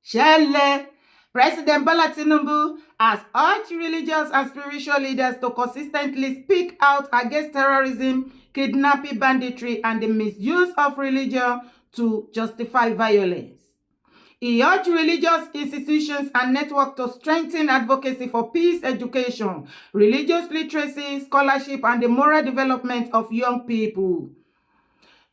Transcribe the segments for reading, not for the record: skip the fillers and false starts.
Shele, President Bola Tinubu has urged religious and spiritual leaders to consistently speak out against terrorism, kidnapping, banditry, and the misuse of religion to justify violence. He urged religious institutions and networks to strengthen advocacy for peace, education, religious literacy, scholarship, and the moral development of young people.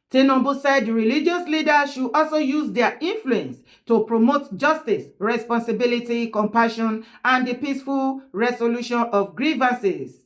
Tinubu said religious leaders should also use their influence to promote justice, responsibility, compassion, and the peaceful resolution of grievances.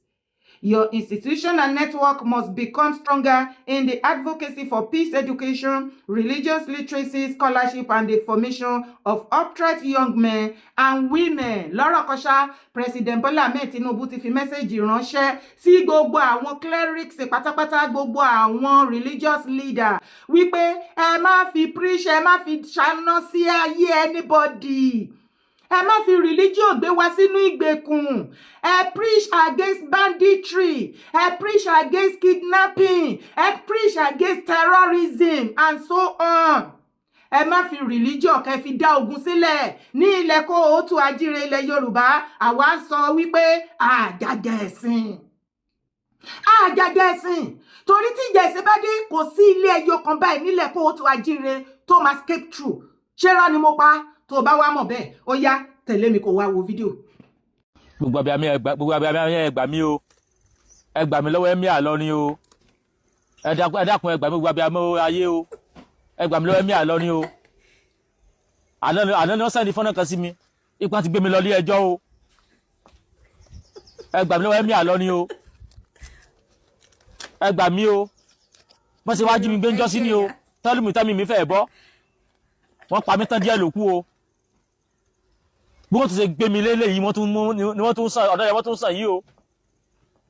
Your institution and network must become stronger in the advocacy for peace, education, religious literacy, scholarship, and the formation of upright young men and women. Lọ́rọ̀ kan ṣá, President Bola Ahmed Tinubu ti fi mẹ́sẹ̀jì ránṣẹ́ sí gbogbo àwọn clerics pátápátá, gbogbo àwọn religious leader wípé ẹ má fi preach, ẹ má fi ṣáná sí ayé anybody. Ẹ má fi religion gbé wá sínú ìgbèkùn. Ẹ preach against banditry. Ẹ preach against kidnapping. Ẹ preach against terrorism and so on. Ẹ má fi religion kẹ́ fi dá ogun sílẹ̀. Ní ilẹ̀ Kóòtù Àjíire ilẹ̀ Yorùbá, àwa ń sọ wípé àjàjà ẹ̀sìn. Àjàjà ẹ̀sìn. Torí tí ìjà ẹ̀sìn bá dé, kò sí ilé ẹyọ kan báyìí nílẹ̀ Kóòtù Àjíire tó máa escape through. Ṣé rá ni mo pa? Tó bá wá mọ̀ bẹ́ẹ̀, ó yá tẹ̀lé mi kó wá wo fídíò. Gbogbo abiyamọ ẹ gbà mí o. Ẹ gbà mí lọ́wọ́ Emir Ìlọrin o. Ẹ dákun ẹ gbà mí gbogbo abiyamọ ayé o. Ẹ gbà mí lọ́wọ́ Emir Ìlọrin o. Àná ni wọ́n sẹ́ni fọ́nà kan sí mi. Ipa ti gbé mi lọ ilé ẹjọ́ o. Ẹ gbà mí lọ́wọ́ Emir Ìlọrin o. Ẹ gbà mí o. Wọ́n ṣe wá jí mi gbé ń jọ́ sí ni o. Tọ́lùmí mi fẹ́ bọ́. Wọ́n pa mí tán díẹ̀ ló kú o. Bí wọ́n tún ṣe gbé mi lélẹ̀ yìí, wọ́n tún sàn ọ̀dọ́ yẹn wọ́n tún sàn yìí o.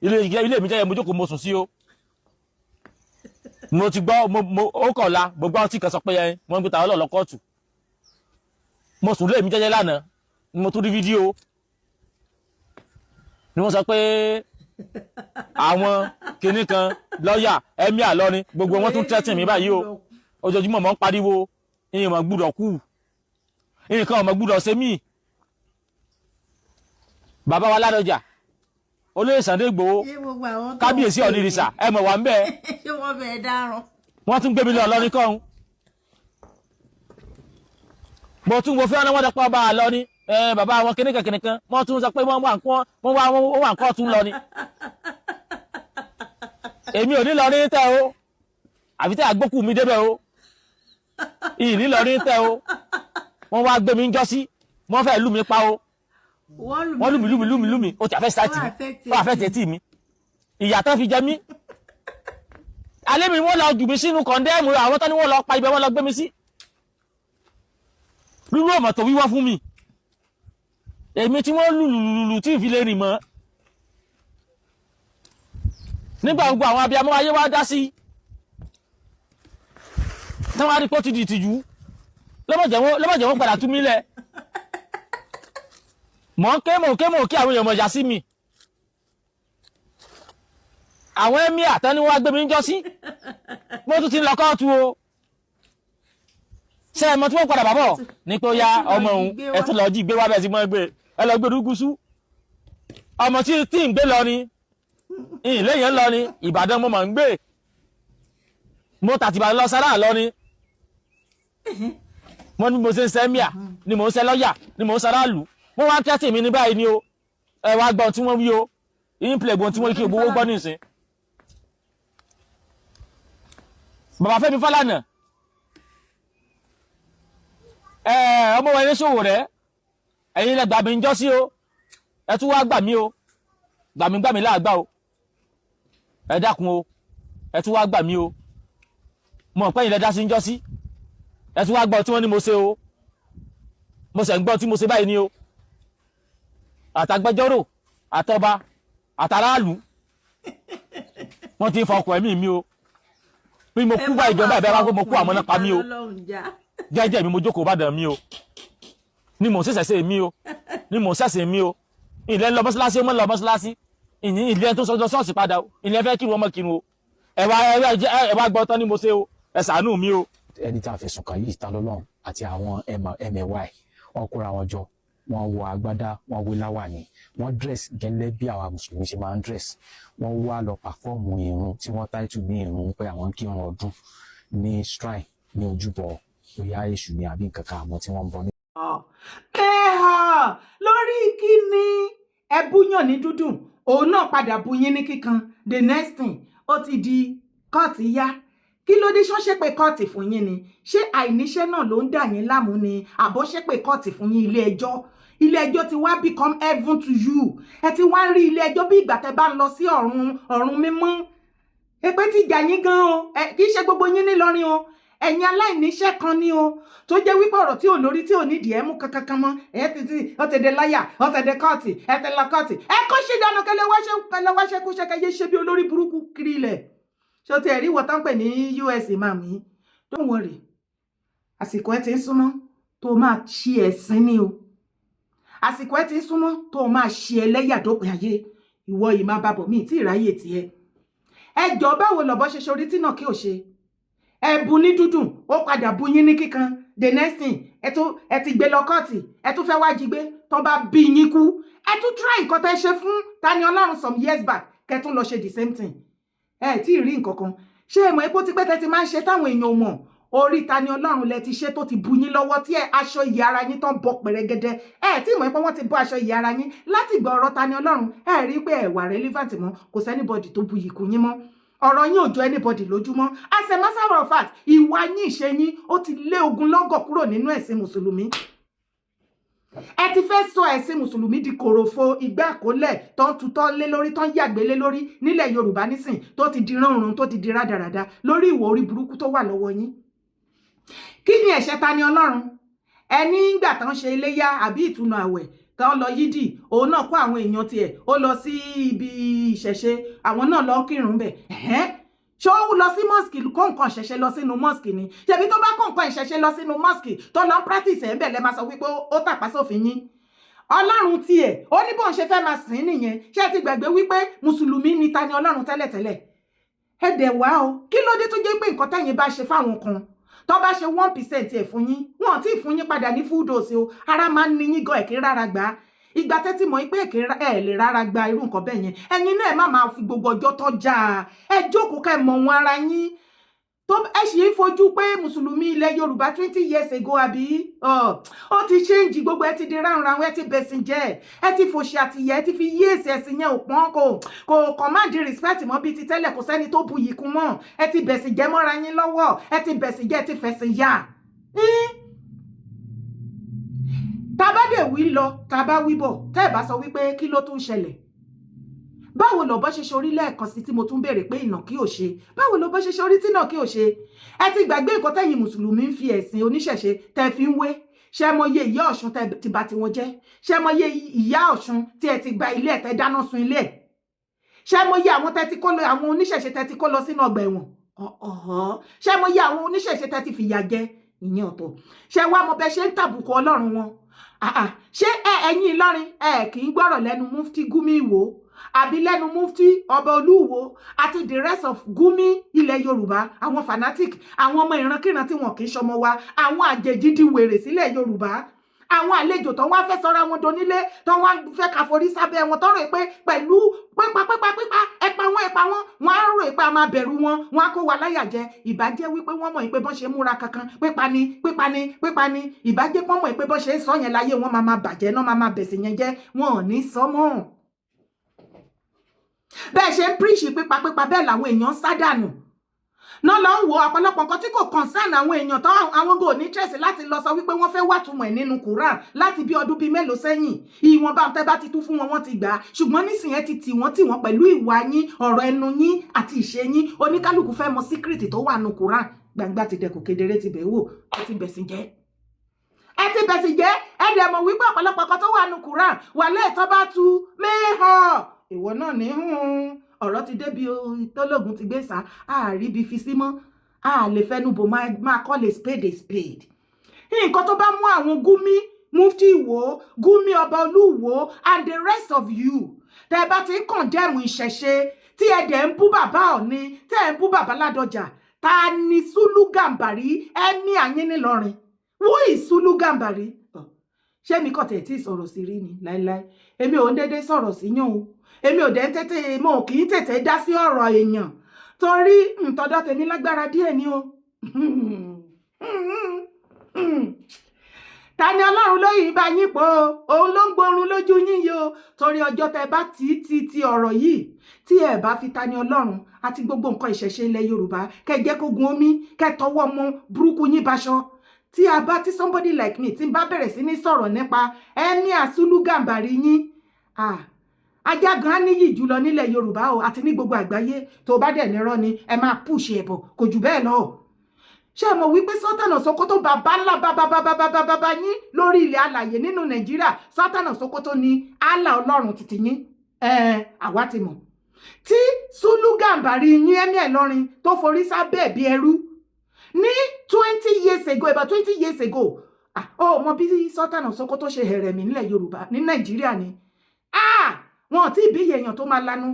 Ilé mi jẹ́ mo jókòó mo sùn sí o. Mo ti gbọ́ ó kọ̀ọ̀la gbogbo àwọn tí kan sọ pé yẹn wọ́n ń gbé tàwọn lọ kóòtù. Mo sùn lé mi jẹ́jẹ́ lánàá ni mo tún rí fídíò. Ni wọ́n sọ pé àwọn kinní kan lọ́ọ̀yà Emir Ìlọrin gbogbo wọn tún tẹ́tì mi báyìí o. Ojoojúmọ́ mò ń pariwo ìyẹn mọ̀ gbúdọ̀ kú. Nǹkan ọmọ gbúdọ̀ ṣe mí. Bàbá wa Ládọjà olóyè Sunday Igboho kábíyèsí Ọ̀nìrìṣà ẹ mọ̀ wà ń bẹ̀. Ṣé wọ́n bẹ̀ dáràn? Wọ́n tún gbé mi lọ Ìlọrin kọ́hún. Mo tún wo fẹ́ràn wọ́n dẹ́pọ̀ bá a lọ ní bàbá àwọn kìnìkan wọ́n tún sọ pé wọ́n wà nǹkan tún lọ ni. Èmi ò ní lọ ní tẹ́ o àfi tẹ́ àgbókù mi débẹ̀ o. Ìní lọ ní tẹ́ o. Wọ́n wá gbé mi ń jọ́ sí wọ́n fẹ́ lù mí pa o. Wọ́n lù mí ó ti àfẹ́ sáìtì mi ó àfẹ́ tẹ́tì mi. Ìyà tán fi jẹ mí. Alẹ́ mi wọ́n lọ jù mí sínú kọ̀ndẹ́ẹ̀mù àwọn tán ni wọ́n lọ pa ibẹ̀ wọ́n lọ gbé mi sí. Rírú ọmọ tó wíwọ́ fún mi. Èmi tí wọ́n lùlùlùlù tí ìfi lè rìn mọ́. Nígbà gbogbo àwọn abiyamọ ayé wá dá sí. Táwọn arípò ti di ìtìjú. Lọ́mọ̀jẹ̀ wọ́n padà tú mí lẹ̀. Mọ̀ ń ké kí àwọn èèyàn mọ̀ yà sí mi. Àwọn Emir àtẹ́ni wọ́n gbé mi ń jọ sí. Mo tún ti ń lọ kóòtù o. Ṣé ẹmọ tí wọ́n padà bàbọ̀ ní pé ó yá ọmọ òun ẹ tún lọ jí gbé wá bẹ́ẹ̀ sí mọ́ gbé ẹ lọ gbé rúgúsú. Ọmọ tí ń gbé lọ ni ìlẹ́yìn lọ ni Ìbàdàn mo mọ̀ ń gbé. Mo tàtìbà lọ sára lọ ni. Wọ́n ní mo ṣe ń ṣe Emir ni mo ń ṣe lọ́yà ni mo ń ṣe aráàlú. Wọ́n wá kẹ́tì mi ní báyìí ni o. Ẹ wá gbọ́n tí wọ́n wí o. Ìyínpìlẹ̀ gbọ́n tí wọ́n kí ògbówó gbọ́ nìsín. Bàbá Fẹ́mi Fálànà. Ọmọ wọn ní ṣòwò rẹ̀. Ẹ̀yin lẹ gbà mí ń jọ́ sí o. Ẹ tún wá gbà mí o. Gbà mí láàgbà o. Ẹ dákun o. Ẹ tún wá gbà mí o. Mọ̀ pé ìlẹ̀ dá sí ń jọ́ sí. Ẹ tún wá gbọ́ tí wọ́n ní mo ṣe o. Mo ṣe ń gbọ́ tí mo ṣe báyìí ni o. Àtàgbẹjọ́rò àtọba àtàráàlú wọ́n ti ń fa ọkọ̀ ẹ̀mí mi o. Bí mo kú bá ìjọba ìbẹ́ wá pé mo kú àmọ́ náà pa mí o. Jẹ́jẹ́ mi mo jókòó Ìbàdàn mi o. Ni mò ń ṣẹ̀ṣẹ̀ mi o. Ni mò ń ṣẹ̀ṣẹ̀ mi o. Ilẹ̀ ń lọ mọ́ṣáláṣí ó mọ́ lọ mọ́ṣáláṣí. Ìní ilé tó sọjọ́ ṣọ́ọ̀ṣì padà o. Ilé fẹ́ kírun ọmọ kírun o. Ẹ wá gbọ́ tán ni mo ṣe o. Ẹ ṣàánú mi o. Ẹni tí a fẹ̀sùn kàn yìí ta lọ́lọ́run àti àwọn ẹmẹ̀wà ẹ̀ wọ́n kóra wọn jọ, wọ́n wọ agbádá, wọ́n wé láwàní, wọ́n dress gẹ́lẹ́ bí àwa mùsùlùmí ṣe máa ń dress, wọ́n wá lọ pàfọ́ọ̀mù ìrun tí wọ́n táìtù ní ìrun pé àwọn kírun ọdún ní shrine ní ojúbọ bóyá èṣù ni àbí nǹkan kan àmọ́ tí wọ́n ń bọ ní. Lórí kíni ẹ búyàn ní dúdùn òun náà padà buyín ní kíkan, the next thing ó ti di kóòtù yá. Kí ló dé ṣán ṣépè kóòtù fún yín ni? Ṣé àìníṣẹ́ náà ló ń dà yín láàmú ni àbọ̀ ṣépè kóòtù fún yín? Ilé ẹjọ́ ti wá become heaven to you. Ẹ ti wá rí ilé ẹjọ́ bí ìgbà tẹ́ bá ń lọ sí ọ̀run mímọ́. Èpè ti jà yín gan o, kì í ṣe gbogbo yín nílọrin o. Ẹ̀yin aláìníṣẹ́ kan ni o tó jẹ́ wípé ọ̀rọ̀ tí ò lórí tí ò nídìí ẹ mú kankan mọ́ ẹ ti ọ̀tẹ̀dẹ̀ láyà ọ̀tẹ̀dẹ̀ kọ́ọ̀tì ẹ tẹ̀ lọ kọ́ọ̀tì ẹ kó ṣe dànù kẹlẹ́ wáṣẹ́ kú ṣẹ́kẹ́ yé ṣe bí olórí burúkú kiri ilẹ̀. Ṣé o ti ẹ̀rí wọ́n tán pè ní US màmí? Don't worry, àsìkò ẹ ti ń súnmọ́ tó máa ṣe ẹ̀sìn ni o. Àsìkò ẹ ti ń súnmọ́ tó máa ṣe ẹlẹ́yà dópin ayé. Ìwọ yìí máa bàbọ̀ mí tí ìráyè tiẹ̀. Ẹ jọ báwo lọ̀bọ̀ ṣe ṣorí tí náà kí o ṣe? Ẹ bu ní dúdùn ó padà bu yín ní kíkan, the next thing ẹ ti gbé lọ kọ́ọ̀tì ẹ tún fẹ́ wá jí gbé tó bá bí yín kú ẹ tún try nǹkan tẹ́ ṣe fún Tani Olohun some years back kẹ́ tún lọ ṣe the same thing. Ẹ tí ì rí nǹkan kan. Ṣé ẹ mọ̀ epo tí pẹ́tẹ́ ti máa ń ṣe táwọn èèyàn mọ̀? Orí Tani Olohun lẹ ti ṣe tó ti bu yín lọ́wọ́ tí aṣọ ìyẹ́ ara yín tán bọ́ pẹ̀rẹ́gẹ́dẹ́. Ẹ tí mọ̀ pé wọ́n ti bọ́ aṣọ ìyẹ́ ara yín láti gbọ́ ọ̀rọ̀ Tani Olohun. Ẹ rí pé ẹ wà relevant mọ́, kò sẹ́nibọ̀dì tó bu yìí kú yín mọ́. Ọ̀rọ̀ yín ò jọ anybody lójúmọ́. As a matter of fact, ìwà yín ìṣe yín ó ti lé ogun lọ́gọ̀ kúrò nínú ẹ̀sìn mùsùlùmí. Ẹ ti fẹ́ sọ ẹ̀sìn mùsùlùmí di kòròfo ìgbẹ́ àkólẹ̀ tó ń tutọ́ lé lórí tó ń yàgbé lé lórí nílẹ̀ Yorùbá nísìn tó ti di ránrun tó ti di rádaràda lórí ìwà orí burúkú tó wà lọ́wọ́ yín. Kí ni ẹ̀ṣẹ̀ Tani Olohun? Ẹni ìgbà tán ṣe iléyá àbí ìtúnu àwẹ̀ tán lọ yídì òun náà kó àwọn èèyàn tiẹ̀ ó lọ sí ibi ìṣẹ̀ṣe àwọn náà lọ kírun bẹ̀. Ṣé ó lọ sí mosque kó nǹkan ìṣẹ̀ṣe lọ sínú mosque ni? Ṣebí tó bá kó nǹkan ìṣẹ̀ṣe lọ sínú mosque tó lọ practice ẹ̀ bẹ̀ lẹ́ máa sọ wípé ó tàpá sófin yín. Ọlọ́run tiẹ̀ ó ní bóun ṣe fẹ́ máa sìn nìyẹn. Ṣé ẹ ti gbàgbé wípé mùsùlùmí ni Tani Olohun tẹ́lẹ̀tẹ́lẹ̀? Ẹ dẹ̀ wá o, kí ló dé tó jẹ́ pé nǹkan tẹ́yin bá ṣe fáwọn kan tó bá ṣe 1% ẹ̀ fún yín wọn tí ì fún yín padà ní full dose o, ara máa ń ní yín gan ẹ̀kí rárá gbà á. Ìgbà tẹ́tí mọ̀ pé ẹ lè rárá gba irú nǹkan bẹ́ẹ̀ yẹn ẹ̀yin náà ẹ má máa fi gbogbo ọjọ́ tọ́jà ẹ jókòó ká ẹ mọ̀ wọn ara yín. Tó ẹ sì ń fojú pé mùsùlùmí ilẹ̀ Yorùbá 20 years ago àbí ó ti change gbogbo ẹ ti di ráhùnráhùn ẹ ti bẹ̀sìn jẹ́ ẹ ti fòṣì àtìyẹ ẹ ti fi yí èsì ẹ̀sìn yẹn òpọ́n kò command respect mọ́ bíi ti tẹ́lẹ̀ kò sẹ́ni tó bu yìí kún mọ́ ẹ ti bẹ̀sìn jẹ́ mọ́ra yín lọ́wọ́ ẹ ti bẹ̀sìn jẹ́ ẹ ti fẹ̀sìn yá. Tàbá dé wí lọ tàbá wí bọ̀ tẹ́ ẹ bá sọ wípé kí ló tún ṣẹlẹ̀. Báwo lọ̀bọ ṣe ṣorí lẹ́ẹ̀kan sí tí mo tún béèrè pé ìnà kí ò ṣe? Báwo lọ̀bọ ṣe ṣorí tí náà kí ò ṣe? Ẹ ti gbàgbé nǹkan tẹ́yin mùsùlùmí ń fi ẹ̀sìn oníṣẹ̀ṣe tẹ́ fi ń wé. Ṣé mọ iye ìyá Ọ̀ṣun tẹ́ ti bà tiwọn jẹ́? Ṣé mọ iye ìyá Ọ̀ṣun tí ẹ ti gba ilé ẹ̀ tẹ́ dáná sun ilé ẹ̀? Ṣé mọ iye àwọn tẹ́ ti kó lọ àwọn oníṣẹ̀ṣe tẹ́ ti kó lọ sínú ọgbà ẹ̀wọ̀n? Ṣé mọ iye àwọn oníṣẹ̀ṣe tẹ́ ti fìyà jẹ? Ìyẹn ọ̀tọ̀. Ṣé wá mọ bẹ́ ṣe ń tàbùkù Ọlọ́run wọn? Ṣé ẹ̀yin Ìlọrin kì í gbọ́rọ̀ lẹ́nu Mufti Gumi Ìwó àbí lẹ́nu Mufti Ọba Olúwo àti the rest of Gumi ilẹ̀ Yorùbá àwọn fanatic àwọn ọmọ ìrankíran tí wọn kì í ṣọmọ wa àwọn àjèjì di wèrè sílẹ̀ Yorùbá àwọn àlejò tó wá fẹ́ sọ́ra wọn donílé tó wá fẹ́ ká forí sábẹ́ wọn tó rò pé pẹ̀lú pípa ẹpa wọn wọn á rò pé a máa bẹ̀rù wọn á kó wa láyà jẹ ìbàjẹ́ wípé wọ́n mọ̀ pé bọ́n ṣe múra kankan pípa ni ìbàjẹ́ pọ́n mọ̀ pé bọ́n ṣe ń sọ yẹn láyé wọn máa bàjẹ́ náà máa bẹ̀sìn yẹn jẹ́ wọn ò ní sọ mọ́. Bẹ́ẹ̀ ṣe ń píríṣì pípa bẹ́ẹ̀ làwọn èèyàn ń sádànù náà lọ ń wo ọ̀pọ̀lọpọ̀ nǹkan tí kò concern àwọn èèyàn tó àwọn gò ní interest láti lọ sọ wípé wọ́n fẹ́ wá túmọ̀ ẹ̀ nínú Quran láti bí ọdún bíi mélòó sẹ́yìn ìwọ̀nba tẹ́ bá ti tú fún wọn wọ́n ti gbà á ṣùgbọ́n nísìnyẹn ti tì wọ́n pẹ̀lú ìwà yín ọ̀rọ̀ ẹnu yín àti ìṣe yín oníkálukú fẹ́ mọ secret tó wà nínú Quran gbangba ti dẹkùn kedere ti bẹ̀ wò ẹ ti bẹ̀sìn jẹ́ ẹ dẹ̀ mọ̀ wípé ọ̀pọ̀lọpọ̀ kan tó wà nínú Quran wà lẹ́ẹ̀tọ́ bá tu mẹ́hàn ìwọ náà ní ọ̀rọ̀ ti débi tọ́lọ́gùn ti gbé sá àárí bí fi sí mọ́ a lè fẹnu bò máa call a spade. Nǹkan tó bá mú àwọn Gumi Mufti Ìwó Gumi Ọba Olúwo and the rest of you tẹ́ bá ti ń condemn ìṣẹ̀ṣe tí ẹ dẹ̀ ń bú bàbá Ọ̀ọ̀ni tẹ́ ẹ ń bú bàbá Ládọjà ta ni Sùlù Gàmbàrí ẹ̀mí àyín nílọrin who is Sùlù Gàmbàrí? ṣé mi kàn tẹ̀ tí sọ̀rọ̀ sí rí ni láíláí èmi ò ń dédé sọ̀rọ̀ sí yàn o èmi ò dẹ̀ ń tètè mo kì í tètè dá sí ọ̀rọ̀ èèyàn torí ntọ́dọ̀ tèmi lágbára díẹ̀ ni o ta ni Ọlọ́run ló yìí bá yín pọ̀ òun ló ń gbórun lójú yín yìí o torí ọjọ́ tẹ bá ti ọ̀rọ̀ yìí tí ẹ bá fi ta ni Ọlọ́run àti gbogbo nǹkan ìṣẹ̀ṣe ilẹ̀ Yorùbá kẹ́ jẹ́ kó gun omi kẹ́ tọwọ́ mọ burúkú yín baṣọ tí a bá tí somebody like me tí n bá bẹ̀rẹ̀ sí ní sọ̀rọ̀ nípa Emir Sulu Gambari yín ajá gan níyì jùlọ nílẹ̀ Yorùbá o àti ní gbogbo àgbáyé tó bá dẹ̀ nírọ́ ni ẹ máa push ẹ̀ bọ̀ kò jù bẹ́ẹ̀ lọ ṣé mo wí pé Sultan of Sokoto bàbá ńlá bàbá yín lórí ilẹ̀ alàyè nínú Nàìjíríà Sultan of Sokoto ni Allah Ọlọ́run títí yín àwa ti mọ̀ tí Sulu Gambari yín Emir Ìlọrin tó forí sábẹ́ bí ẹrú ní 20 years ago about 20 years ago mo bí Sultan of Sokoto ṣe hẹ̀rẹ̀ mi nílẹ̀ Yorùbá ní Nàìjíríà ni wọn ti bí èèyàn tó máa lanu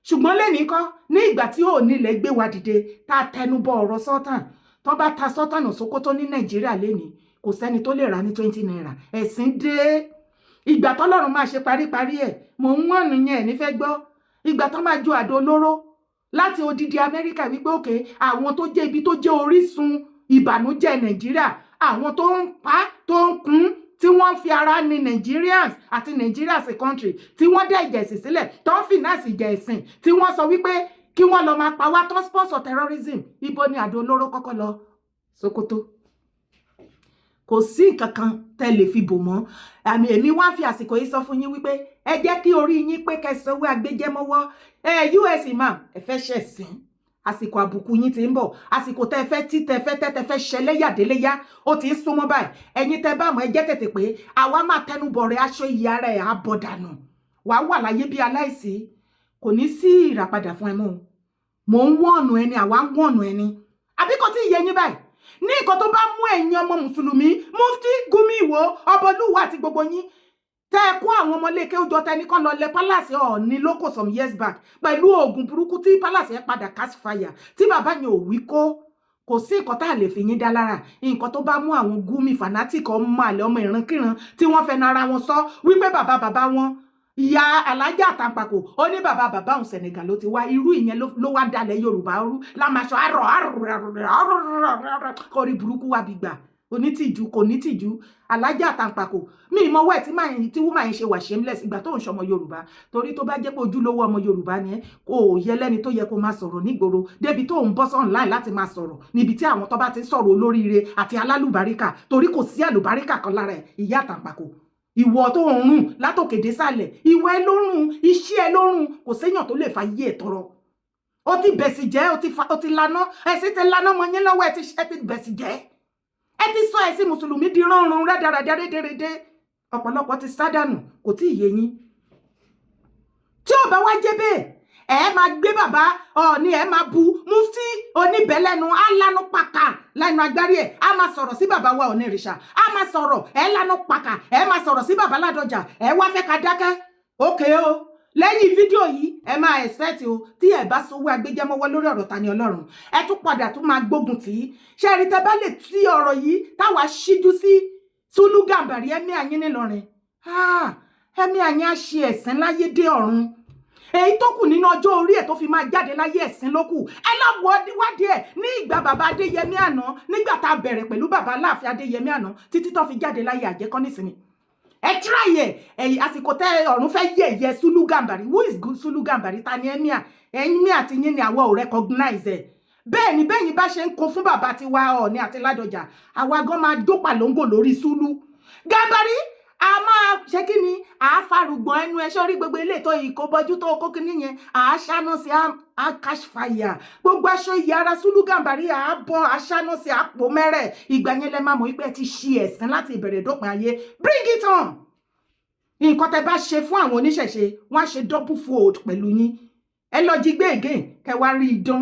ṣùgbọ́n lẹ́nìí kọ́ ní ìgbà tí ò nílẹ̀ gbé wa dìde tá a tẹnubọ ọ̀rọ̀ Sultan tó bá ta Sultan of Sokoto ní Nàìjíríà lẹ́nìí kò sẹ́ni tó lè rà ní 20 naira ẹ̀sìn dé ìgbà tọ́lọ́run máa ṣe paríparí ẹ̀ mò ń wọ́n nìyẹn nífẹ̀ẹ́ gbọ́ ìgbà tó máa ju àdó olóró láti odidi Amẹ́ríkà wípé òkè àwọn tó jẹ́ ibi tó jẹ́ orísun ìbànújẹ́ Nàìjíríà àwọn tó ń pa tó ń kún tí wọ́n fi ara ní Nigerians àti Nigeria as a country tí wọ́n dẹ̀ ìjẹ̀sìn sílẹ̀ tó ń finance ìjẹ̀sìn tí wọ́n sọ wípé kí wọ́n lọ máa pa wá tó sponsor terrorism ibo ni àdó olóró kọ́kọ́ lọ Sokoto kò sí nǹkan kan tẹ́ lè fi bò mọ́ àmì èmi wá fi àsìkò yìí sọ fún yín wípé ẹ jẹ́ kí orí yín pé kẹsànwó agbẹjẹmọ́wọ́ US imam ẹ fẹ́ ṣẹ̀sìn àsìkò àbùkù yín ti ń bọ̀ àsìkò tẹ́ fẹ́ ṣẹlẹ́yàdéléyà ó ti ń súnmọ́ báyìí ẹ̀yin tẹ́ bá mọ̀ ẹ jẹ́ tètè pé àwa máa tẹnubọ̀ rẹ̀ aṣọ ìyá rẹ̀ àbọ̀dànù wàá wà láyé bí aláìsí kò ní sí ìràpadà fún ẹ mọ́ mò ń wọ̀nù ẹni àwa ń wọ̀nù ẹni àbí kò tí ì yé yín báyìí ní nǹkan tó bá mú ẹ̀yin ọmọ mùsùlùmí Mufti Gumi Ìwó Ọbọlúwa àti gbogbo yín tẹ́ ẹ kó àwọn ọmọléèké ó jọ tẹnìkan lọ lẹ palace Ọọ̀ni lóko some years back pẹ̀lú oògùn burúkú tí palace yẹn padà catch fire tí bàbá yẹn ò wí kò sí nǹkan tá a lè fi yín dá lára nǹkan tó bá mú àwọn Gumi fanatic ọmọ àlè ọmọ ìrankíran tí wọ́n fẹ́ nara wọn sọ wípé bàbá wọn ìyá alájà àtàǹpàkò ó ní bàbá òun Senegal ló ti wá irú ìyẹn ló wá dalẹ̀ Yorùbá rú lámaṣọ kọrí burúkú wà bí gbà onítìjú kò nítìjú alájà àtàǹpàkò mi ìmọ̀wọ́ ẹ̀ tí wúmà yẹn ṣe wà shameless ìgbà tó ń ṣọmọ Yorùbá torí tó bá jẹ́ pé ojúlówó ọmọ Yorùbá ni kò yẹ lẹ́ni tó yẹ kó máa sọ̀rọ̀ nígboro débi tó ń bọ́ online láti máa sọ̀rọ̀ níbi tí àwọn tó bá ti sọ̀rọ̀ olóríire àti alálùbáríkà torí kò sí àlùbáríkà kan lára ẹ̀ ìyá àtàǹpàkò ìwọ tó ń rùn látòkèdè sálẹ̀ ìwọ ẹ lórùn iṣẹ́ ẹ lórùn kò séèyàn tó lè fa yí ẹ̀ tọrọ ó ti bẹ̀sì jẹ́ ó ti laná ẹ̀sìn ti laná mọ́ yín lọ́wọ́ ẹ ti bẹ̀sì jẹ́ ẹ ti sọ ẹ̀sìn mùsùlùmí di rọrùn rádaràdà rédèrèdè ọ̀pọ̀lọpọ̀ ti sádànù kò tí ì yé yín tí ò bá wá jẹ́ bẹ́ẹ̀ ẹ máa gbé bàbá Ọọ̀ni ẹ máa bu Mufti oníbẹ̀lẹ́nu á lánú pàkà lẹ́nu agbárí ẹ̀ á máa sọ̀rọ̀ sí bàbá wa Onírìṣà á máa sọ̀rọ̀ ẹ lánú pàkà ẹ máa sọ̀rọ̀ sí bàbá Ládọjà ẹ wá fẹ́ ká dákẹ́ ókè o lẹ́yìn fídíò yìí ẹ máa expect o tí ẹ bá sowó agbẹjẹmọ́wọ́ lórí ọ̀rọ̀ Tani Ọlọ́run ẹ tún padà tún máa gbógun tì í ṣe rí tẹ́ bá lè tí ọ̀rọ̀ yìí táwa ṣíjú sí Sulu Gambari Emir yín nílọrin Emir yín á ṣe ẹ̀sìn láyé dé ọ̀run èyí tó kù nínú ọjọ́ orí ẹ̀ tó fi máa jáde láyé ẹ̀sìn ló kù ẹ lọ́wọ́ wádìí ẹ̀ ní ìgbà bàbá Adéyẹmí àná nígbà tá a bẹ̀rẹ̀ pẹ̀lú bàbá Aláàfin Adéyẹmí àná títí tó fi jáde láyé àjẹkọ́ nísìnyí ẹ tíráyè ẹ̀yìn àsìkò tẹ ọ̀run fẹ́ yẹ̀yẹ́ Sulu Gambari who is good Sulu Gambari ta ni Emir ẹ̀yin àti yín ni àwọn ò recognize ẹ̀ bẹ́ẹ̀ ni bẹ́yìn bá ṣe ń kó fún bàbá tiwa Ọọ̀ni àti Ládọjà àwa gan máa jó pàlóńgò lórí Sulu Gambari a máa ṣe kí ni àáfàrùgbọ̀n ẹnu ẹ sọ́rí gbogbo ilé tó ìkó bọ́jú tó kó kíní yẹn àáṣáná sí cash fire gbogbo aṣọ ìyára Sulu Gambari àábọ̀ àáṣáná sí àpò mẹ́rẹ̀ ìgbà yẹn lẹ máa mọ̀ wípé ẹ ti ṣe ẹ̀sìn láti ìbẹ̀rẹ̀ dópin ayé bring it on nǹkan tẹ bá ṣe fún àwọn oníṣẹ̀ṣe wọ́n á ṣe double fold pẹ̀lú yín ẹ lọ jí gbé again kẹ wá rí idán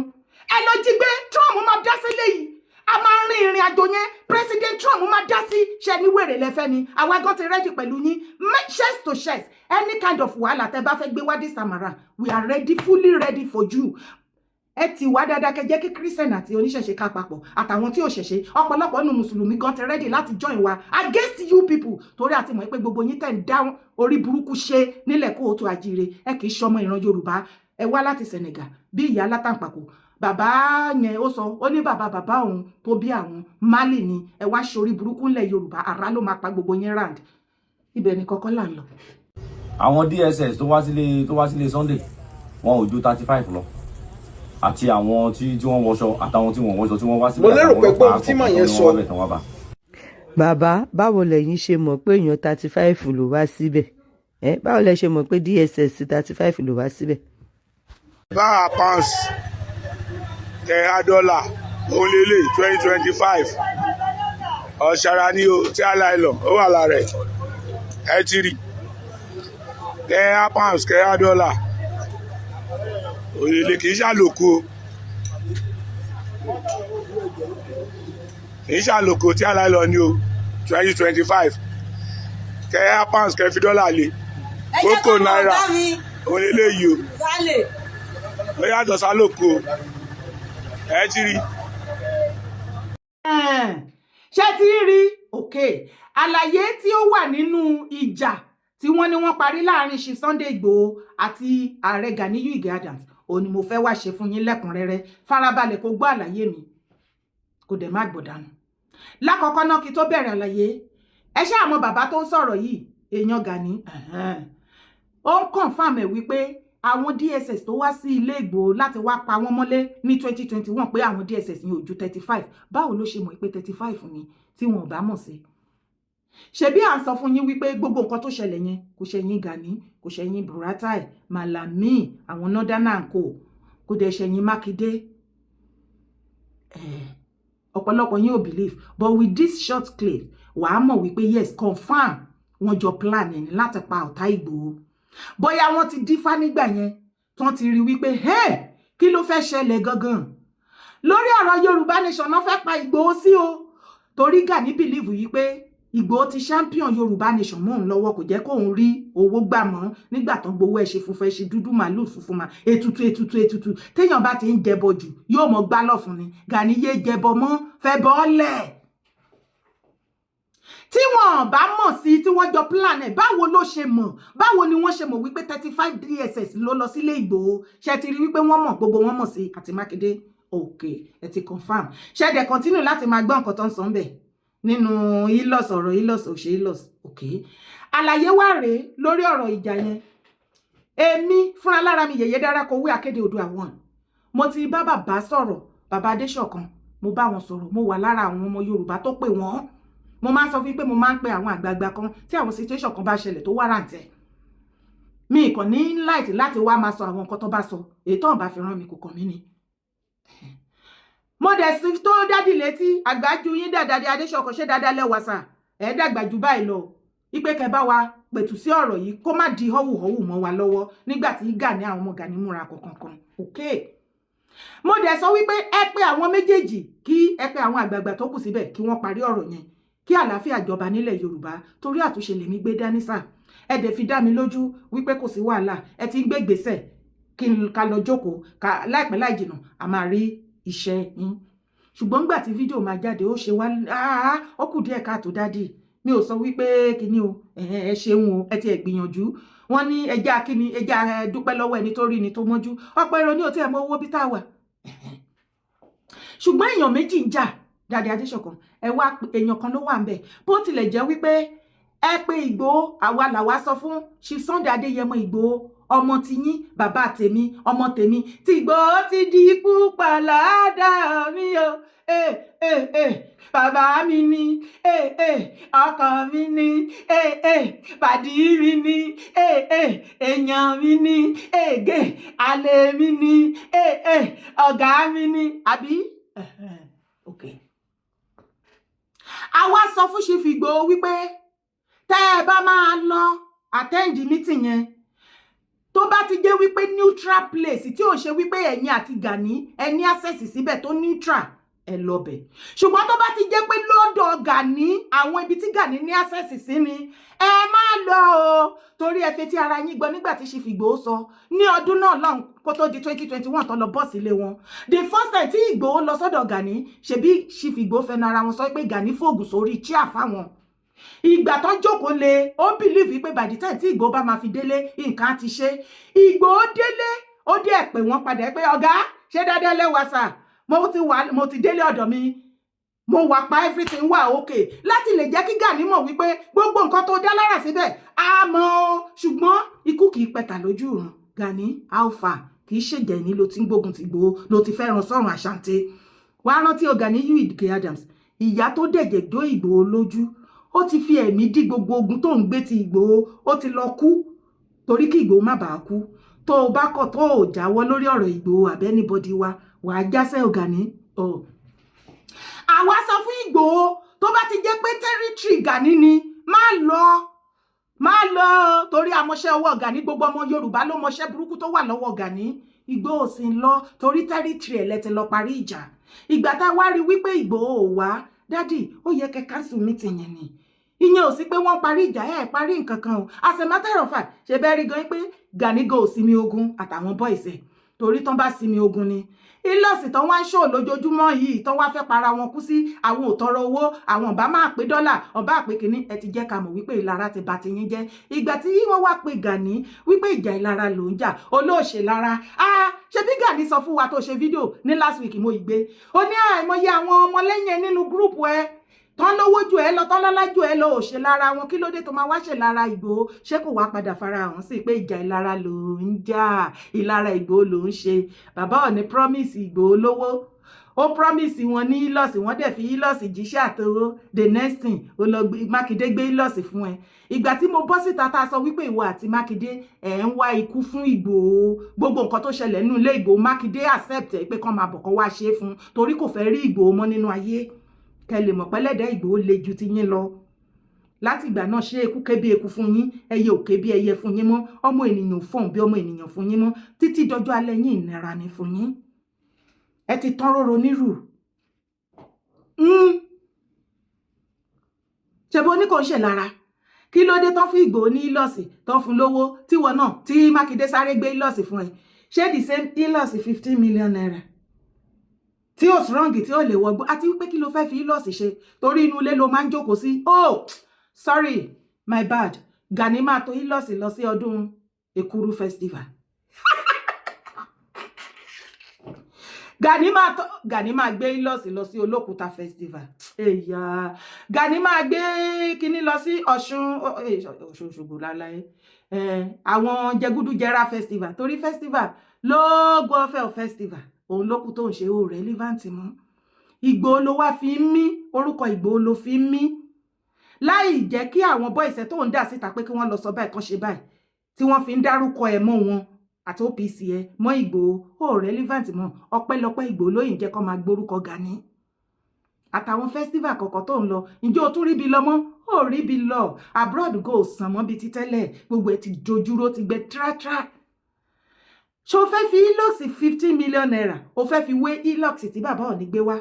ẹ lọ jí gbé Trump máa dá sílé yìí a máa rin ìrìn àjò yẹn President Trump máa dá sí ṣe ní wèrè lẹ́fẹ́ ni àwa gan ti ready pẹ̀lú yín chest to chest any kind of wàhálà tẹ́ bá fẹ́ gbé wá this time around we are ready fully ready for you ẹ ti wá dáadáa kẹ́ jẹ́ kí Christian àti oníṣẹ̀ṣe ká papọ̀ àtàwọn tí ò ṣẹ̀ṣe ọ̀pọ̀lọpọ̀ nínú mùsùlùmí gan ti ready láti join wa against you people torí àti mọ̀ pé gbogbo yín tẹ̀ ń dá orí burúkú ṣe nílẹ̀ kóòtù àjíire ẹ kì í ṣọmọ ìran Yorùbá ẹ wá láti Senegal bí ìyá látàǹpàkò bàbá yẹn ó sọ ó ní bàbá òun tó bí àwọn Mali ni ẹ wá ṣorí burúkú ńlẹ̀ Yorùbá àrá ló máa pa gbogbo yín round ibẹ̀ ni kọ́kọ́ là ń lọ. àwọn DSS tó wá sílé Sunday wọn ò ju 35 lọ àti àwọn tí wọ́n wọṣọ àtàwọn tí wọ́n wọṣọ tí wọ́n wá sílẹ̀. mo lérò pé gbọ́n tí màá yẹn sọ. bàbá báwo lẹ̀yin ṣe mọ̀ pé èèyàn 35 ló wá síbẹ̀ báwo lẹ ṣe mọ̀ pé DSS 35 ló wá síbẹ̀. bá a pounds tẹ̀ra dọ́là òun lélẹ̀ 2025 ọ̀ṣàrà ni o tí a láì lọ ó wà lára ẹ̀ ti rí tẹ̀ra pounds tẹ̀ra dọ́là òlèlè kì í ṣàlòkù tí a láì lọ ní o 2025 tẹ̀ra pounds kẹfì dọ́là lé kókò náírà òlèlè yìí o ó yàtọ̀ sálòkù o ẹ ti rí. ṣé ti rí òkè àlàyé tí ó wà nínú ìjà tí wọ́n ní wọ́n parí láàrin ṣe Sunday Igboho àti ààrẹ Ganiyu Ige Adams òun ni mo fẹ́ wá ṣe fún yín lẹ́kùnrẹ́rẹ́ farabalẹ̀ kó gbọ́ àlàyé mi kò dẹ̀ má gbọ̀dánù. lákọ̀ọ́kọ́ náà kí tó bẹ̀rẹ̀ àlàyé ẹ ṣe àwọn bàbá tó ń sọ̀rọ̀ yìí èèyàn Gani ó ń confirm ẹ̀ wípé àwọn DSS tó wá sí ilé Ìgbòho láti wá pa wọ́n mọ́lé ní 2021 pé àwọn DSS ní ojú 35 báwo ló ṣe mọ̀ pé 35 ni tí wọn ò bá mọ̀ sí. ṣebí à ń sọ fún yín wípé gbogbo nǹkan tó ṣẹlẹ̀ yẹn kò ṣẹ̀yìn Gani kò ṣẹ̀yìn Buratai Malami àwọn Northern Co kò dẹ̀ ṣẹ̀yìn Makinde ọ̀pọ̀lọpọ̀ yín ò believe but with this short clip wàá mọ̀ wípé yes confirm wọ́n jọ plan ẹni láti pa ọ̀tá Ìgbòho bóyá wọ́n ti dífá nígbà yẹn tí wọ́n ti rí wípé kí ló fẹ́ ṣẹlẹ̀ gangan lórí ọ̀rọ̀ Yorùbá Nation náà fẹ́ pa Ìgbòho sí o torí Gani believe yìí pé Ìgbòho ti champion Yorùbá Nation mọ́ òun lọ́wọ́ kò jẹ́ kóun rí owó gbà mọ́ nígbà tán gbowó ẹ̀ ṣe funfun ẹ̀ ṣe dúdú màálù funfun mà ètùtù téèyàn bá ti ń jẹbọ jù yóò mọ gbá lọ́fun ni Gani yé jẹbọ mọ́ fẹ́ bọ́ọ̀lẹ̀ tí wọ́n bá mọ̀ sí tí wọ́n jọ plan ẹ̀ báwo ló ṣe mọ̀ báwo ni wọ́n ṣe mọ̀ wípé 35 DSS ló lọ sílé Ìgbòho ṣe ti rí wípé wọ́n mọ̀ gbogbo wọn mọ̀ sí àti Mákindé okay ẹ ti confirm ṣe dẹ̀ continue láti máa gbọ́ nǹkan tó ń sọ ń bẹ̀ nínú ilos ọ̀rọ̀ ilos òṣè ilos okay àlàyé wà rèé lórí ọ̀rọ̀ ìjà yẹn èmi fúnra lára mi Yèyé Dára Kowee Akéde Oòduà one mo ti bá bàbá sọ̀rọ̀ bàbá Adéṣọ̀kan mo bá wọn sọ̀rọ̀ mo wà lára àwọn ọmọ Yorùbá tó pè wọ́n mo máa ń sọ fún pé mo máa ń pe àwọn àgbààgbà kan tí àwọn situation kan bá ṣẹlẹ̀ tó wáràǹtẹ̀ mi kàn ní light láti wá máa sọ àwọn nǹkan tó bá sọ èyí tó ń bá fi rán mi kò kàn mí ni. mo dẹ̀ sí tó dádì létí àgbájú yín dàdàdé Adéṣọ̀kan ṣé dáadáa lẹ́wà sà ẹ̀ dàgbà jù báyìí lọ ipe kẹ bá wa pẹ̀tù sí ọ̀rọ̀ yìí kó má di họ́wùhọ́wù mọ́ wa lọ́wọ́ nígbà tí Gani àwọn ọmọ Gani múra kankan okay. mo dẹ̀ sọ wípé ẹ pé àwọn méjèèjì kí ẹ pé àwọn àgbààgbà tó kù síbẹ̀ kí wọ́n parí ọ̀rọ̀ yẹn kí àlàáfíà jọba nílẹ̀ Yorùbá torí àtúnṣe lèmi gbé dání sà ẹ dẹ̀ fi dá mi lójú wípé kò sí wàhálà ẹ ti ń gbé gbèsè kí n ká lọ jókòó ká láìpẹ́ láì jìnnà a máa rí iṣẹ́ yín ṣùgbọ́n nígbà tí fídíò máa jáde ó ṣe wá ó kù díẹ̀ káàtó dádì mi ò sọ wípé kíní o ẹ ṣeun o ẹ ti ẹ̀ gbìyànjú wọ́n ní ẹja kíní ẹja dúpẹ́ lọ́wọ́ ẹni tó rí ni tó mọ́jú ọ̀pọ̀ èrò ní òtí ẹ̀ mọ owó bí tá a wà ṣùgbọ́n èèyàn méjì ń jà Dádì Adéṣọ̀kan ẹ wá èèyàn kan ló wà ń bẹ̀ bó tilẹ̀ jẹ́ wípé ẹ pé Ìgbòho àwa làwa sọ fún Chief Sunday Adéyẹmọ Ìgbòho ọmọ tiyín bàbá tèmi ọmọ tèmi tí Ìgbòho ti di ikú pàládà mi o bàbá mi ni ọkọ mi ni pàdí mi ni èèyàn mi ni àlè mi ni ọ̀gá mi ni àbí okay. àwa sọ fún Chief Ìgbòho wípé tẹ́ ẹ bá máa lọ attend meeting yẹn tó bá ti jẹ́ wípé neutral place tí ò ṣe wípé ẹ̀yin àti Gani ẹ ní access síbẹ̀ tó neutral ẹ lọ́bẹ̀ ṣùgbọ́n tó bá ti jẹ́ pé lọ́dọ̀ Gani àwọn ibi tí Gani ní access sí ni ẹ má lọ o torí ẹ fetí ara yín gbọ́ nígbà tí Chief Igboho sọ ní ọdún náà lọ́hùn kó tó di 2021 tó lọ bọ́ọ̀sì ilé wọn the first time tí Igboho lọ sọ́dọ̀ Gani ṣebí Chief Igboho fẹnu ara wọn sọ pé Gani fòògùn sórí chair fáwọn ìgbà tó jókòó lé ó believe pé by the time tí Igboho bá máa fi délé nǹkan ti ṣe Igboho délé ó dé pé wọ́n padà pé ọ̀gá ṣé dáadáa lẹ́wà sà mo ti délé ọ̀dọ̀ mi mo wà pa everything wà okay láti lè jẹ́ kí Gani mọ̀ wípé gbogbo nǹkan tó dá lára síbẹ̀ a mọ̀ ọ́ ṣùgbọ́n ikú kì í pẹ̀tà lójú ìrun Gani alpha kì í ṣèjẹ́ ní ló ti ń gbógun ti Igboho ló ti fẹ́ràn sọ́run àṣàǹtẹ wàá rántí Gani Ige Adams ìyá tó dẹ̀jẹ̀ dó Igboho lójú ó ti fi ẹ̀mí dí gbogbo ogun tó ń gbé ti Igboho ó ti lọ kú torí kí Igboho má bàa kú tó o bá kọ̀ tó o jáwọ́ lórí ọ̀rọ̀ Igboho àbẹ́nibọ́dí wa wàá jásẹ́ Gani àwa sọ fún Igboho tó bá ti jẹ́ pé territory Gani ni má lọ torí àmọ̀ṣẹ́ ọwọ́ Gani gbogbo ọmọ Yorùbá ló mọṣẹ́ burúkú tó wà lọ́wọ́ Gani Igboho sì ń lọ torí territory ẹ̀ lẹ́tẹ̀ lọ parí ìjà ìgbà tá a wá rí wípé Igboho ò wá dádì ó yẹ kẹ́ cancel meeting yẹn ni ìyẹn ò sí pé wọ́n parí ìjà ẹ̀ parí nǹkan kan o as a matter of fact ṣe bẹ́ẹ̀ rí gan pé Gani go sinmi ogun àtàwọn boys ẹ̀ torí tán bá sinmi ogun ni ìlọsì tán wá ń ṣò lójoojúmọ́ yìí tán wá fẹ́ para wọn kú sí àwọn ò tọrọ owó àwọn ọba máa pé dọ́là ọba àpè kìíní ẹ ti jẹ́ ká mọ̀ wípé ìlara ti bà ti yín jẹ́ ìgbà tí wọ́n wá pe Gani wípé ìjà ìlara ló ń jà olóòṣè lára ṣe bí Gani sọ fún wa tó ṣe fídíò ní last week mo ìgbé ó ní àìmọye àwọn ọmọlẹ́yìn nínú gúrùpù ẹ tán lówó ju ẹ lọ tán lọ́lá ju ẹ lọ òṣè lára wọn kí ló dé tó máa wá ṣe lára Igboho ṣé kò wá padà fara hàn sí pé ìjà ìlara ló ń jà ìlara Igboho ló ń ṣe bàbá ò ní promise Igboho lówó ó promise wọn ní ìlọsì wọn dẹ̀ fi ìlọsì jíṣẹ́ àtọwọ́ the next thing ó lọ Mákindé gbé ìlọsì fún ẹ ìgbà tí mo bọ́ síta tá a sọ wípé ìwọ àti Mákindé ẹ̀ ń wá ikú fún Igboho gbogbo nǹkan tó ṣẹlẹ̀ nínú ilé Igboho Mákindé accept ẹ pé kán máa bọ̀ kán wá ṣe é fún torí kò fẹ́ rí Igboho mọ́ nínú ayé kẹ́ lè mọ̀ pẹ́lẹ́dẹ́ Igboho le ju ti yín lọ láti ìgbà náà ṣe eku ké bí eku fún yín ẹyẹ òkè bí ẹyẹ fún yín mọ́ ọmọ ènìyàn fọ̀n bí ọmọ ènìyàn fún yín mọ́ títí dọjọ́ alẹ́ yín ìnira ni fún yín ẹ ti tán róró nírù ṣe bó ní kò ń ṣe lára kí ló dé tán fún Igboho ní ìlọsì tán fún lówó tíwọ náà tí Mákindé sáré gbé ìlọsì fún ẹ ṣé the same ìlọsì 15 million naira tí ó strong tí ó lè wọgbó àti wípé kí ló fẹ́ fi ìlọsì ṣe torí inú ilé ló máa ń jókòó sí oh sorry my bad Gani máa tó ìlọsì lọ sí ọdún Ekuru festival Gani máa gbé ìlọsì lọ sí Olókùúta festival ẹ̀yà Gani máa gbé kíní lọ sí Ọ̀ṣun Òṣogbo láláyé àwọn jẹgúdújẹrá festival torí festival lóògùn ọ̀fẹ́ festival òun lókù tó ń ṣe ó relevant mọ́ Igboho ló wá fi ń mí orúkọ Igboho ló fi ń mí láì jẹ́ kí àwọn boys tó ń dà síta pé kí wọ́n lọ sọ báyìí kan ṣe báyìí tí wọ́n fi ń dárúkọ ẹ̀ mọ́ wọn àti OPC ẹ̀ mọ́ Igboho ó relevant mọ́ ọpẹ́lọpẹ́ Igboho lóyìn jẹ́ kó máa gbórúkọ Gani àtàwọn festival kọ̀ọ̀kan tó ń lọ ǹjẹ́ o tún ríbi lọ mọ́ ó ríbi lọ abroad go sàn mọ́ bíi ti tẹ́lẹ̀ gbogbo ẹ̀ ti dojúró ti gbẹ tírátíra ṣó fẹ́ fi ilox 15 million naira ó fẹ́ fi wé ilox tí bàbá ò ní gbé wá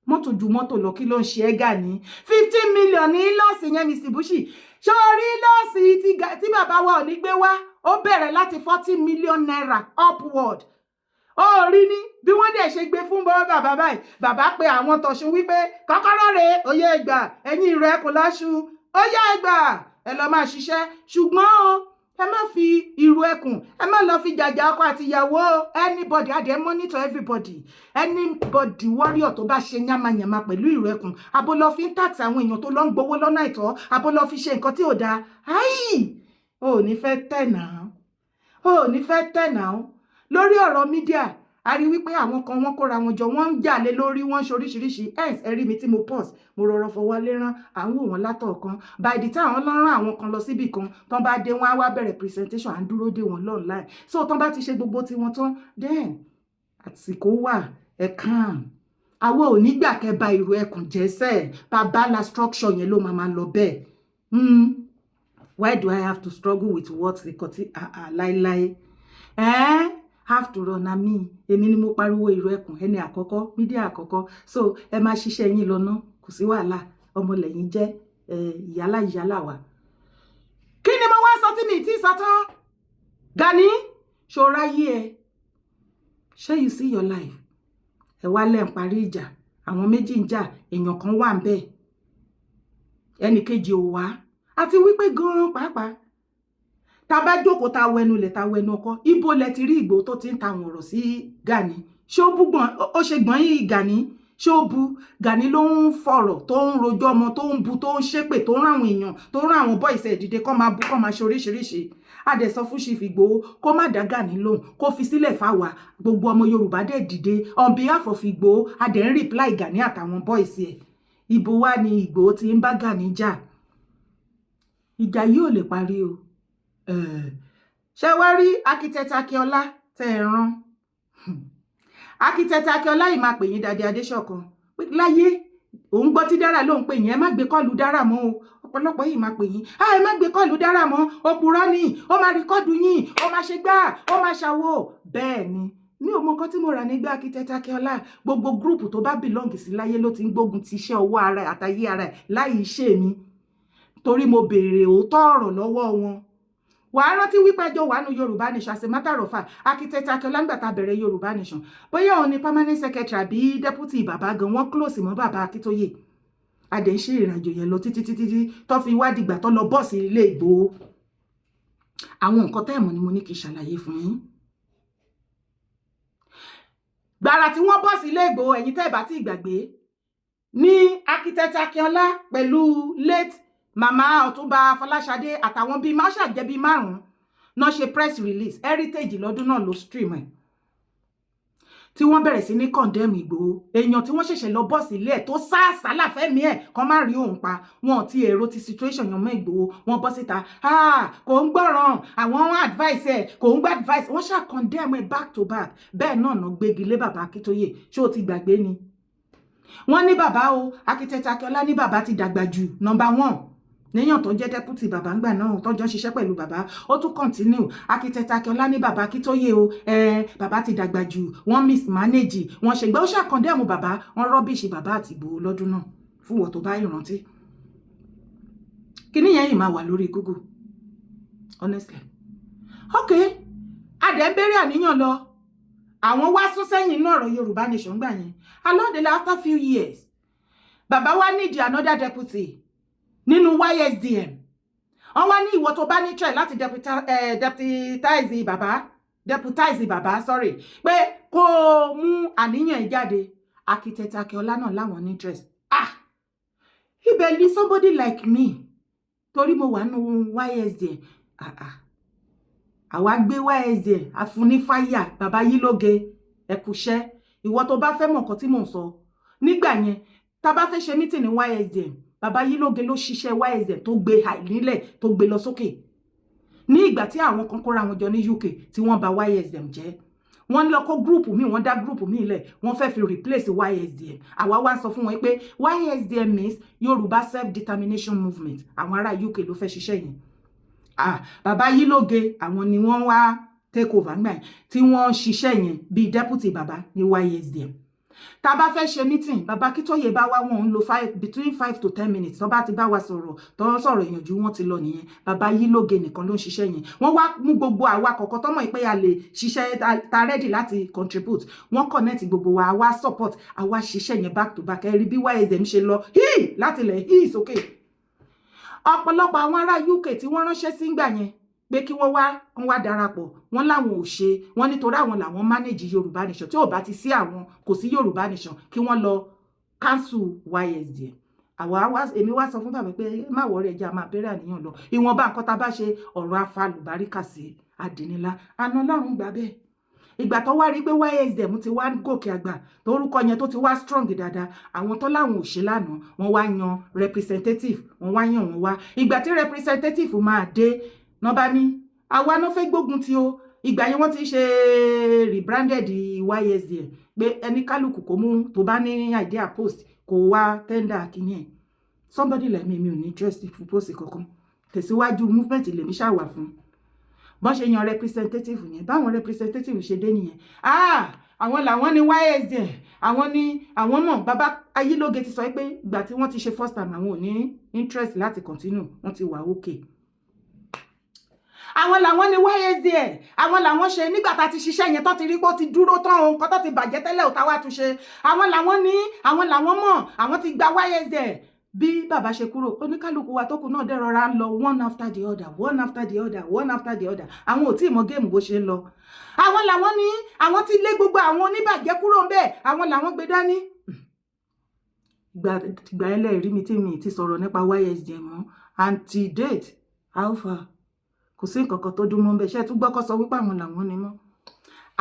mọ́tò ju mọ́tò lọ kí ló ń ṣe é Gani 15 million ní ilox yẹn Mr. Bushi ṣó rí ilox tí bàbá wa ò ní gbé wá ó bẹ̀rẹ̀ láti 40 million naira upward ó rí ní bí wọ́n dẹ̀ ṣe gbé fún bàbá báyìí bàbá pé àwọn tọ̀ṣun wípé kọ́kọ́rọ́ rẹ̀ ó yẹ ẹgbà ẹ̀yìn rẹ̀ kò láṣu ó yẹ ẹgbà ẹ lọ máa ṣiṣẹ́ ṣùgbọ́n ẹ má fi ìrù ẹkùn ẹ má lọ fi jàjà ọkọ àti ìyàwó anybody adé monitor anybody warrior tó bá ṣe yamayama pẹ̀lú ìrù ẹkùn abo lọ fi ń tax àwọn èèyàn tó lọ ń gbowó lọ́nà àìtọ́ abo lọ fi ṣe nǹkan tí ò dáa ayi ò ní fẹ́ tẹ̀ náà lórí ọ̀rọ̀ mídíà a rí wípé àwọn kan wọ́n kóra wọn jọ wọ́n ń jà lé lórí wọ́n ń ṣoríṣiríṣi ẹ rí mi tí mo pause mo rọrọ fọwọ́ lérán àwọn òun látọ̀ọ̀kan by the time àwọn lọ́rán àwọn kan lọ síbì kan tán bá dé wọn á wá bẹ̀rẹ̀ presentation à ń dúró dé wọn online so tán bá ti ṣe gbogbo tiwọn tán then àsìkò wà ẹ kàn àwọn ò ní gbà kẹ́ ba ìrù ẹkùn jẹ́sẹ̀ bàbá la structure yẹn ló máa lọ bẹ́ẹ̀ why do I have to struggle with what they call láíláí after all na mi èmi ni mo pariwo ìró ẹkùn ẹni àkọ́kọ́ mídíà àkọ́kọ́ so ẹ máa ṣiṣẹ́ yín lọ ná kò sí wàhálà ọmọ lẹ́yìn jẹ́ ìyálà wa. kí ni mo wá sọ tí mi ti sọ tán Gani ṣòráyé ẹ ṣé you see your life ẹ wá lẹ́ ń parí ìjà àwọn méjì ń jà èèyàn kan wà ń bẹ̀ ẹnì kejì ò wá àti wípé gan-an pàápàá tá bá jókòó tá wẹnu lẹ̀ tá wẹnu ọkọ ibo lẹ ti rí Ìgbòho tó ti ń ta àwọn ọ̀rọ̀ sí Gani ṣé ó bú gbọ̀n ó ṣe gbọ̀n yìí Gani ṣé ó bu Gani ló ń fọ̀rọ̀ tó ń rojọ́ ọmọ tó ń bu tó ń ṣépè tó ń ráwọn èèyàn tó ń ráwọn bọ́ìsì ẹ̀dìdẹ kọ́ máa bu kọ́ máa ṣe oríṣiríṣi adẹ̀sọ fún Chief Ìgbòho kó má dá Gani lóhùn kó fi sílẹ̀ fáwa gbogbo ọmọ Yorùbá dẹ̀ dìde on behalf of Ìgbòho adẹ̀ ń reply Gani àtàwọn bọ́ìsì ẹ̀ ibo wá ni Ìgbòho ti ń bá Gani jà ìjà yìí ò lè parí o ṣé wá rí architect Akíọlá tẹ́ ẹ rán architect Akíọlá yìí máa pè yín Daddy Adéṣọ̀kan láyé òun gbọ́ tí Dára ló ń pè yín ẹ má gbé kọ́ọ̀lù Dára mọ́ o ọ̀pọ̀lọpọ̀ yìí máa pè yín ẹ má gbé kọ́ọ̀lù Dára mọ́ òpùrọ́ ni ó máa rìkọ́ọ̀dù yín ó máa ṣe gbá ó máa ṣàwò bẹ́ẹ̀ ni mi ò mọ nǹkan tí mo rà nígbà architect Akíọlá gbogbo gúrùpù tó bá bìlọ́ǹgì sí láyé ló ti ń gbógun ti iṣẹ́ ọwọ́ ara ẹ̀ àtayé ara ẹ̀ láì ṣe mi torí mo béèrè òótọ́ ọ̀rọ̀ lọ́wọ́ wọn wàá rántí wípé ẹjọ́ wà nù Yorùbá Nation as a matter of fact architect Akíọlá ń gbà tá bẹ̀rẹ̀ Yorùbá Nation bóyá òun ni permanent secretary àbí deputy bàbá gan wọ́n close mọ́ bàbá Akíntóyè adé ń ṣe ìrìnàjò yẹn lọ títí tó fi wá dìgbà tó lọ bọ́ọ̀sì ilé Ìgbòho àwọn nǹkan tẹ́ẹ̀mù ni mo ní kí n ṣàlàyé fún yín gbàrà tí wọ́n bọ́ọ̀sì ilé Ìgbòho ẹ̀yin tẹ́ ẹ̀ bá tí gbàgbé ní architect Akíọlá pẹ̀lú late màmá Ọ̀túnba Fọláṣadé àtàwọn bíi máa ṣàjẹ́ bíi márùn-ún náà ṣe press release heritage lọ́dún náà ló stream ẹ̀ tí wọ́n bẹ̀rẹ̀ sí ní condemn Ìgbòho èèyàn tí wọ́n ṣẹ̀ṣẹ̀ lọ bọ́ọ̀sì ilé ẹ̀ tó sá àsálà fẹ́mi ẹ̀ kan má rí òun pa wọn ti èrò ti situation yan mọ́ Ìgbòho wọn bọ́ síta kò ń gbọ́ràn àwọn advice ẹ̀ kò ń gbọ́ advice wọ́n ṣá condemn ẹ̀ back to back bẹ́ẹ̀ náà náà gbégi lé bàbá Akíntóyè ṣé o ti gbàgbé ni wọ́n ní bàbá o architect Akíọlá ní bàbá ti dàgbà jù number 1 níyàn tó jẹ́ deputy bàbá ń gbà náà tọ́jọ́ ṣiṣẹ́ pẹ̀lú bàbá ó tún continue architect Akíọlá ní bàbá Akíntóyè o bàbá ti dàgbà jù wọ́n mismanage wọ́n ṣègbè ó ṣàkọ́ndẹ́mù bàbá wọ́n rọ́bìṣì bàbá àti Ìgbòho lọ́dún náà fún wọ́n tó bá ìrántí kíní yẹn yìí máa wà lórí Google honestly okay adẹ̀ ń bẹ̀rẹ̀ àníyàn lọ àwọn wá sún sẹ́yìn inú ọ̀rọ̀ Yorùbá Nation gbà yẹn along the after few years bàbá wa need another deputy nínú YSDM wọ́n wá ní ìwọ tó bá ní try láti deputize bàbá sorry pé kó mú àníyàn ẹ̀ jáde architect Akíọlá náà láwọn ní interest ibẹ̀ ní somebody like me torí mo wà nínú YSDM àwa gbé YSDM àfúní fáyà bàbá yìí lóge ẹ̀kúṣẹ́ ìwọ tó bá fẹ́ mọ̀ nǹkan tí mò ń sọ nígbà yẹn tá bá fẹ́ ṣe meeting ní YSDM bàbá yìí lóge ló ṣiṣẹ́ YSDM tó gbé àìnílẹ̀ tó gbé lọ sókè ní ìgbà tí àwọn kan kóra wọn jọ ní UK tí wọ́n bà YSDM jẹ́ wọ́n lọ kó gúrùpù míì wọ́n dá gúrùpù míì lẹ̀ wọ́n fẹ́ fi replace YSDM àwa wá sọ fún wọn pé YSDM means Yorùbá self-determination movement àwọn ará UK ló fẹ́ ṣiṣẹ́ yẹn bàbá yìí lóge àwọn ni wọ́n wá take over ńgbà yẹn tí wọ́n ṣiṣẹ́ yẹn bíi deputy bàbá ní YSDM tá bá fẹ́ ṣe meeting bàbá Akíntóyè bá wá wọn ń lo between 5 to 10 minutes tó bá ti bá wa sọ̀rọ̀ tó ń sọ̀rọ̀ ìyànjú wọn ti lọ nìyẹn bàbá yìí lóge nìkan ló ń ṣiṣẹ́ yẹn wọ́n wá mú gbogbo àwa kọ̀ọ̀kan tọ́mọ̀ ìpè a lè ṣiṣẹ́ ta ready láti contribute wọ́n connect gbogbo wa àwa support àwa ṣiṣẹ́ yẹn back to back ẹ rí bí YSDM ṣe lọ láti lẹ̀ sókè ọ̀pọ̀lọpọ̀ àwọn ará UK tí wọ́n ránṣẹ́ sí ńgbà yẹn pé kí wọ́n wá darapọ̀ wọ́n láwọn ò ṣe wọ́n nítorí àwọn làwọn manage Yorùbá Nation tí ò bá ti sí àwọn kò sí Yorùbá Nation kí wọ́n lọ cancel YSDM èmi wá sọ fún bàbá pé má wọrí ẹja máa bẹ̀rẹ̀ àníyàn lọ ìwọ̀nba nǹkan tá a bá ṣe ọ̀rọ̀ afálùbáríkà sí àdínnílá àná Ọlọ́run gbà bẹ́ẹ̀ ìgbà tó wá rí pé YSDM ti wá gòkè àgbà torúkọ yẹn tó ti wá strong dáadáa àwọn tó láwọn ò ṣe lánàá wọ́n wá yan representative wọ́n wá yan wọ́n wá ìgbà tí representative máa dé nọba ní àwa náà fẹ́ gbógun ti o ìgbà yẹn wọ́n ti ṣe rebranded YSDM pé ẹni kálukú kò mú tó bá ní idea post kò wá tender kìíní ẹ̀ somebody like me mi ò ní interest fún post kankan tẹ̀síwájú movement lèmi ṣàwà fún bọ́n ṣe yan representative yẹn báwọn representative ṣe dé nìyẹn àwọn làwọn ní YSDN àwọn mọ̀ bàbá Ayílóge ti sọ pé ìgbà tí wọ́n ti ṣe first time àwọn ò ní interest láti continue wọ́n ti wà okay. Àwọn làwọn ní YSDN àwọn làwọn ṣe nígbà tá ti ṣiṣẹ́ yẹn tó ti rí pé ó ti dúró tán ohun kan tó ti bàjẹ́ tẹ́lẹ̀ ò tá wá tún ṣe àwọn làwọn mọ̀ àwọn ti gba YSDN. Bí bàbá ṣe kúrò oníkálukú wa tó kù náà dẹ̀ rọra ń lọ one after the other àwọn ò tí ì mọ géèmù bó ṣe ń lọ. Àwọn làwọn ní àwọn ti lé gbogbo àwọn oníbàjẹ́ kúrò ń bẹ̀ àwọn làwọn gbé dání. Ìgbà ẹlẹ́rìí mi tí mi ti sọ̀rọ̀ nípa YSDN mọ́ anti-date alpha kò sí nǹkan kan tó dún mọ́ bẹ́ẹ̀ ṣe tún gbọ́kọ́ sọ wípé àwọn làwọn ni mọ́.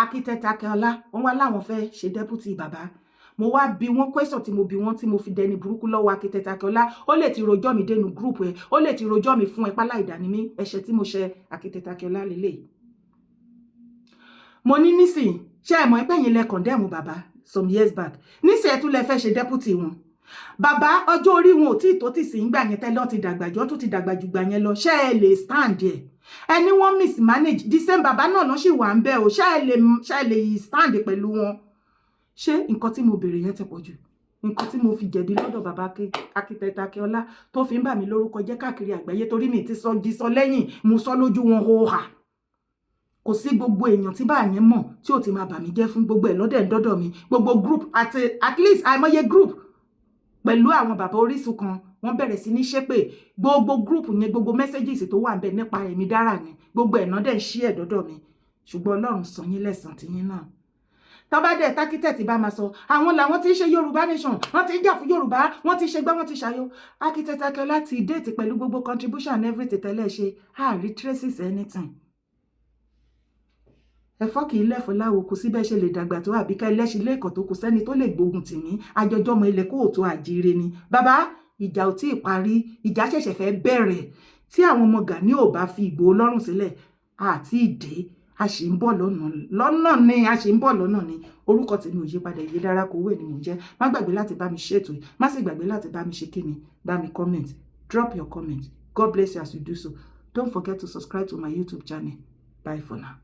Architect Akínọlá wọ́n wá láwọn fẹ́ ṣe deputy bàbá mo wá bí wọ́n question tí mo bí wọ́n tí mo fi dẹni burúkú lọ́wọ́ Architect Akínọlá ó lè ti rojọ́ mi dénú group ẹ̀ ó lè ti rojọ́ mi fún ẹ pálá ìdánimí ẹ̀ṣẹ̀ tí mo ṣe Architect Akínọlá lélẹ̀. Mo ní nísìn ṣé ẹ mọ̀ pé yín lẹ condemn bàbá some years back nísìn ẹ tún lẹ fẹ́ ṣe deputy wọn. Bàbá ọjọ́ orí wọn ò tí ì tó tì sí ń gbà yẹn tẹ́lẹ̀ ó ti dàgbà jọ tó ti dàgbà jù gbà yẹn lọ ṣé ẹ lè stand ẹ̀ ẹni wọ́n mismanage the same bàbá náà ló sì wà ń bẹ̀ o ṣé ẹ lè stand pẹ̀lú wọn. Ṣé nǹkan tí mo béèrè yẹn ti pọ̀ jù nǹkan tí mo fi jẹ̀bi lọ́dọ̀ bàbá Architect Akínọlá tó fi ń bà mí lórúkọ jẹ́ káàkiri àgbáyé torí mi ti sọ lẹ́yìn mo sọ lójú wọn hóhà kò sí gbogbo èèyàn tí bá yẹn mọ̀ tí ò ti máa bà mí jẹ́ fún gbogbo ẹ̀ lọ́dẹ̀ dọ́dọ̀ mi gbogbo group àti at least àìmọye group pẹ̀lú àwọn bàbá Orísun kan wọ́n bẹ̀rẹ̀ sí ní ṣépè gbogbo group yẹn gbogbo messages tó wà ń bẹ nípa èmi dára ni gbogbo ẹ̀ náà dẹ̀ ṣí ẹ̀ dọ́dọ̀ mi ṣùgbọ́n Ọlọ́run sọ yín lẹ́san ti yín náà. Tọ́ba dẹ̀ tákítẹ̀tì bá máa sọ àwọn làwọn tí ń ṣe Yorùbá nation wọ́n ti ń jà fún Yorùbá wọ́n ti ṣe gbá wọ́n ti ṣàyò Architect Akínọlá ti déètì pẹ̀lú gbogbo contribution and everything tẹ́lẹ̀ ṣe àárí traces anything. Ẹ̀fọ́ kì í lẹ́fọ́ láwo kò síbẹ̀ ṣe lè dàgbà tó àbíká ẹlẹ́ṣin lẹ́ẹ̀kan tó kù sẹ́ni tó lè gbógun tì mí àjọjọ́mọ ilẹ̀ kóòtù àjíire ni. Bàbá ìjà ò tí ì parí ìjà ṣẹ̀ṣẹ̀ fẹ́ bẹ̀rẹ̀ tí àwọn ọmọ Gani ò bá fi Ìgbòho lọ́rùn sílẹ̀ àti ìdè a ṣì ń bọ̀ lọ́nà ni orúkọ tèmi ò yí padà Ìyèdára Kòwé ni mò ń jẹ́ má gbàgbé láti bá mi ṣètò yìí má sì gbàgbé láti bá mi ṣe kíni bá mi comment drop your comment God bless you as you do so don't forget to subscribe to my YouTube channel bye for now.